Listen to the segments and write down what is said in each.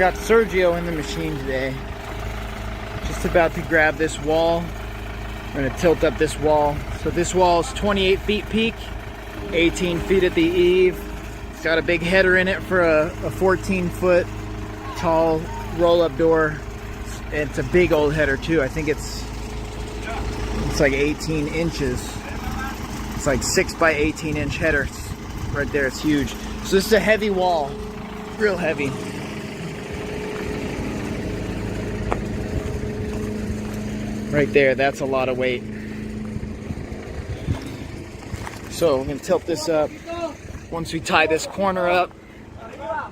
got Sergio in the machine today. Just about to grab this wall. We're gonna tilt up this wall. So this wall is 28 feet peak, 18 feet at the eave. It's got a big header in it for a 14-foot tall roll-up door. It's a big old header too. I think it's like 18 inches. It's like 6 by 18 inch header. Right there, it's huge. So this is a heavy wall, real heavy. Right there, that's a lot of weight. So we're gonna tilt this up. Once we tie this corner up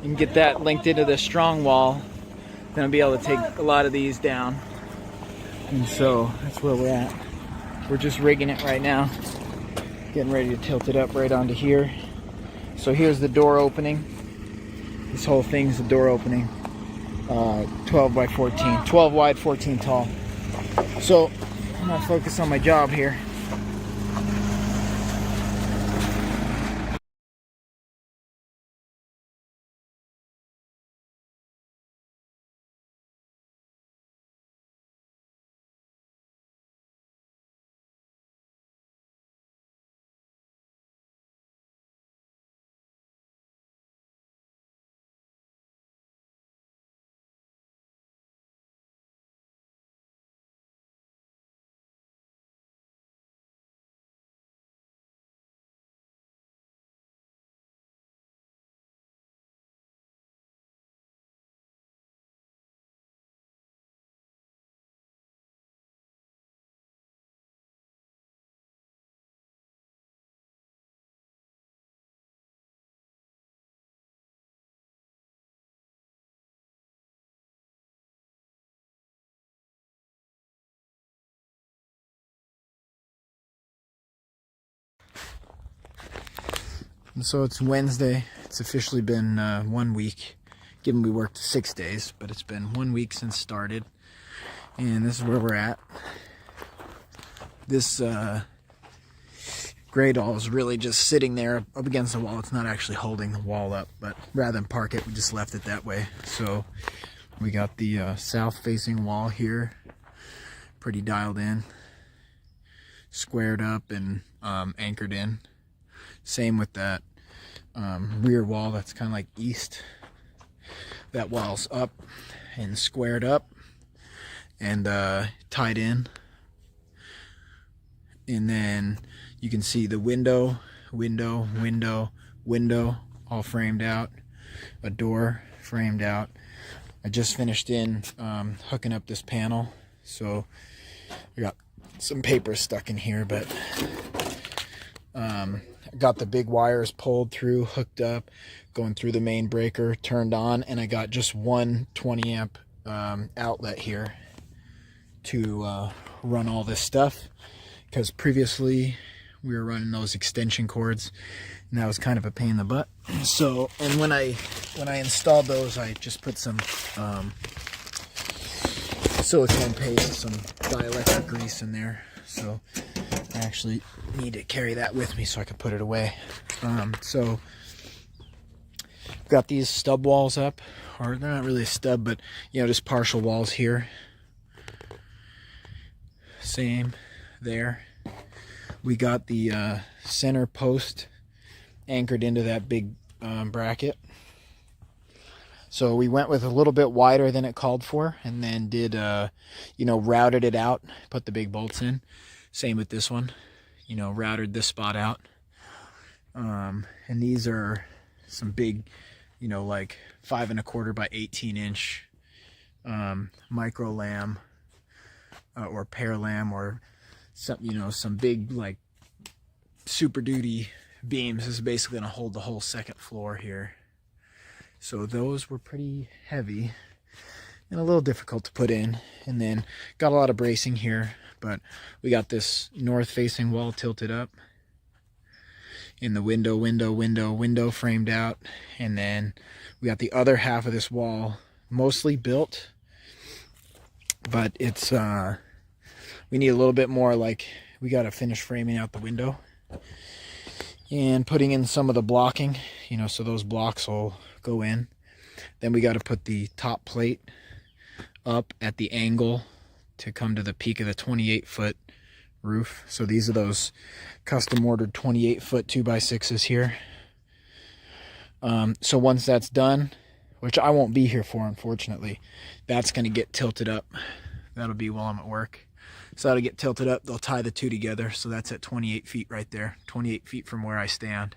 and get that linked into the strong wall, then I'll be able to take a lot of these down. And so that's where we're at. We're just rigging it right now. Getting ready to tilt it up right onto here. So here's the door opening. This whole thing's the door opening. 12 by 14. 12 wide, 14 tall. So I'm gonna focus on my job here. And so it's Wednesday. It's officially been 1 week, given we worked 6 days, but it's been 1 week since started. And this is where we're at. This gray doll is really just sitting there up against the wall. It's not actually holding the wall up, but rather than park it, we just left it that way. So we got the south-facing wall here, pretty dialed in, squared up and anchored in. Same with that rear wall that's kind of like east. That wall's up and squared up and tied in. And then you can see the window, all framed out. A door framed out. I just finished in hooking up this panel. So I got some paper stuck in here, but I got the big wires pulled through, hooked up, going through the main breaker, turned on, and I got just one 20 amp outlet here to run all this stuff, because previously we were running those extension cords and that was kind of a pain in the butt. So, and when I installed those, I just put some silicone paste, some dielectric grease in there. So I actually need to carry that with me so I can put it away. So I've got these stub walls up, or they're not really a stub, but you know, just partial walls here. Same there. We got the center post anchored into that big bracket. So we went with a little bit wider than it called for, and then did routed it out, put the big bolts in. Same with this one, routed this spot out. And these are some big, like 5 1/4 by 18 inch micro lamb or pear lamb, or some big like Super Duty beams. This is basically gonna hold the whole second floor here. So those were pretty heavy and a little difficult to put in. And then got a lot of bracing here, but we got this north facing wall tilted up, in the window framed out. And then we got the other half of this wall mostly built, but it's we need a little bit more, like we got to finish framing out the window and putting in some of the blocking, so those blocks will go in. Then we got to put the top plate up at the angle to come to the peak of the 28-foot roof. So these are those custom ordered 28-foot 2x6s here. So once that's done, which I won't be here for, unfortunately, that's going to get tilted up. That'll be while I'm at work. So that'll get tilted up. They'll tie the two together. So that's at 28 feet right there. 28 feet from where I stand.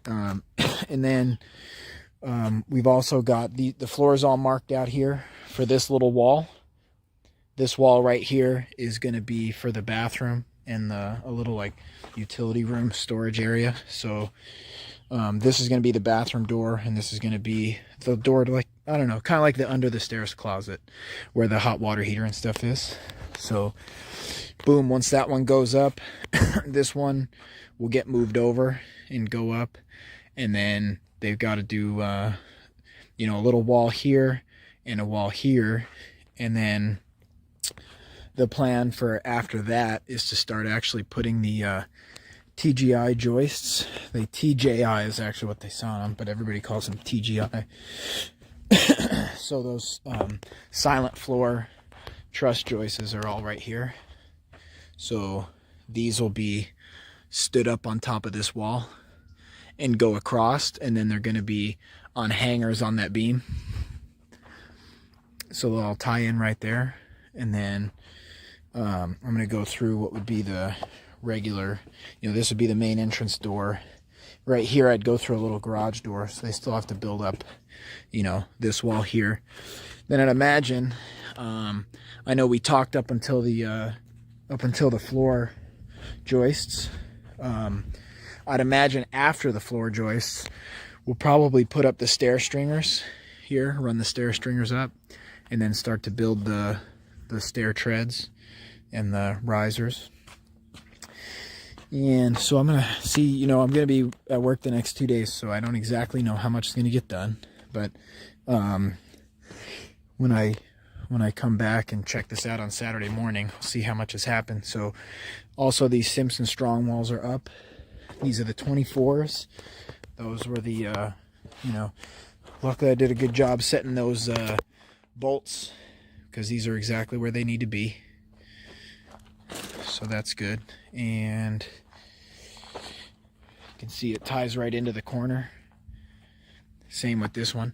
And then we've also got the floors all marked out here for this little wall. This wall right here is going to be for the bathroom and a little like utility room storage area. So this is going to be the bathroom door, and this is going to be the door to, like, I don't know, kind of like the under the stairs closet where the hot water heater and stuff is. So boom, once that one goes up, this one will get moved over and go up. And then they've got to do, you know, a little wall here and a wall here. And then the plan for after that is to start actually putting the TGI joists. The TJI is actually what they sound on, but everybody calls them TGI. So those silent floor truss joists are all right here. So these will be stood up on top of this wall and go across, and then they're going to be on hangers on that beam. So they'll all tie in right there. And then I'm going to go through what would be the regular, you know, this would be the main entrance door. Right here I'd go through a little garage door, so they still have to build up, you know, this wall here. Then I'd imagine, I know we talked up until the floor joists. I'd imagine after the floor joists, we'll probably put up the stair stringers here, run the stair stringers up, and then start to build the stair treads and the risers. And so I'm going to see, you know, I'm going to be at work the next 2 days, so I don't exactly know how much is going to get done. But when I come back and check this out on Saturday morning, I'll see how much has happened. So also these Simpson strong walls are up. These are the 24s. Those were the, you know, luckily I did a good job setting those bolts, because these are exactly where they need to be. So that's good. And you can see it ties right into the corner. Same with this one.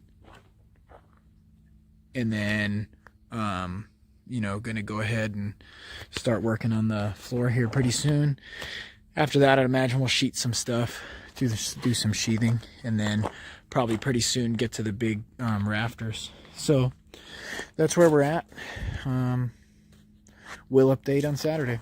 And then, you know, going to go ahead and start working on the floor here pretty soon. After that, I'd imagine we'll sheet some stuff, do some sheathing, and then probably pretty soon get to the big rafters. So that's where we're at. We'll update on Saturday.